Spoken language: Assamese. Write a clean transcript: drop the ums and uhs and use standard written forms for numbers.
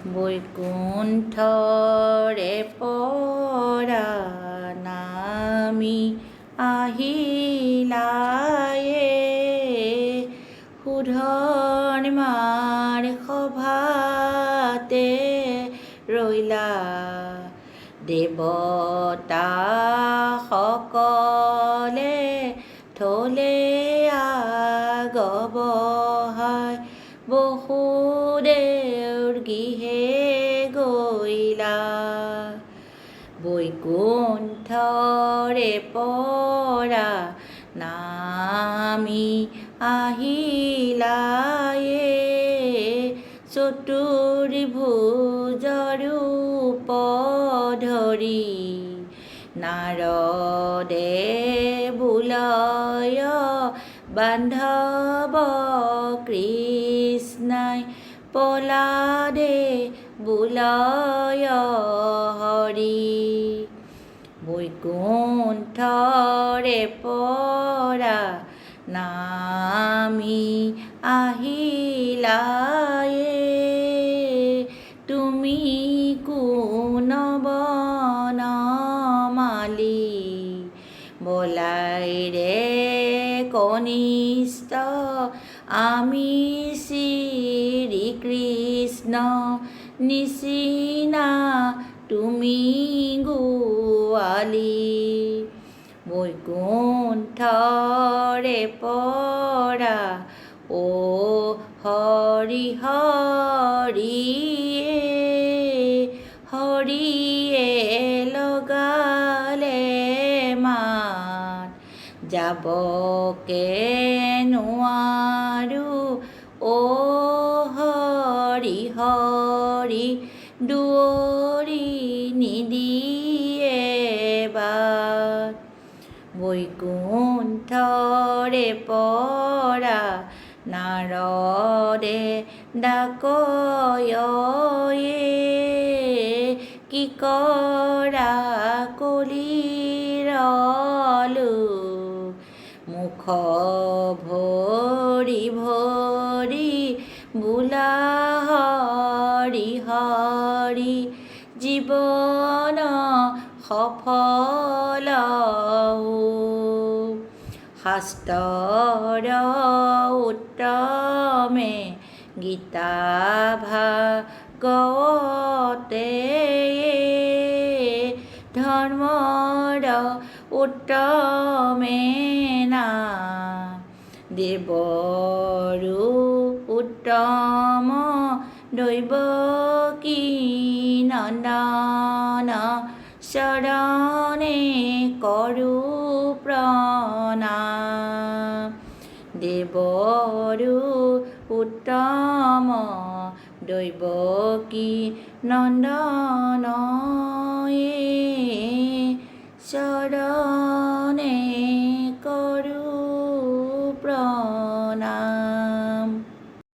বৈকুণ্ঠৰে পৰা নামি আহিলায়ে, সুধৰ্মাৰ সভাতে ৰৈলা। দেৱতা সকলে থলে আগবঢ়াই, বসুদেৱৰ গৃহে গৈলা। বৈকুণ্ঠৰে পৰা নামি আহিলায়ে, চতুৰ্ভুজ ৰূপ ধৰি। নাৰদে বোলয় বান্ধৱ কৃষ্ণাই, প্ৰহ্লাদে বোলয় হৰি। বৈকুণ্ঠৰে পৰা নামি আহিলায়ে, তুমি কোন বনমালী। বলাইৰে কনিষ্ঠ আমি শ্ৰীকৃষ্ণ, নিচিনা তুমি গোৱালী। বৈকুণ্ঠৰে পৰা অ হৰি হৰিয়ে, হৰিয়ে লগালে মাত। যাবকে নোৱাৰো অ হৰি হৰি, দুৱৰি নিদিয়ে বাট। বৈকুণ্ঠৰে পৰা নাৰদে ডাকয়ে, কি কৰা কলিৰলো। মুখ ভৰি ভৰি বোলা হৰি হৰি, জীৱন সফল হওক। শাস্ত্ৰৰ উত্তমে গীতা ভাগৱতে, ধৰ্মৰ উত্তমে নাম। দেৱৰো উত্তম দৈৱকী নন্দন, চৰণে কৰোঁ প্ৰণাম। দেৱৰো উত্তম দৈৱকী নন্দন, চৰণে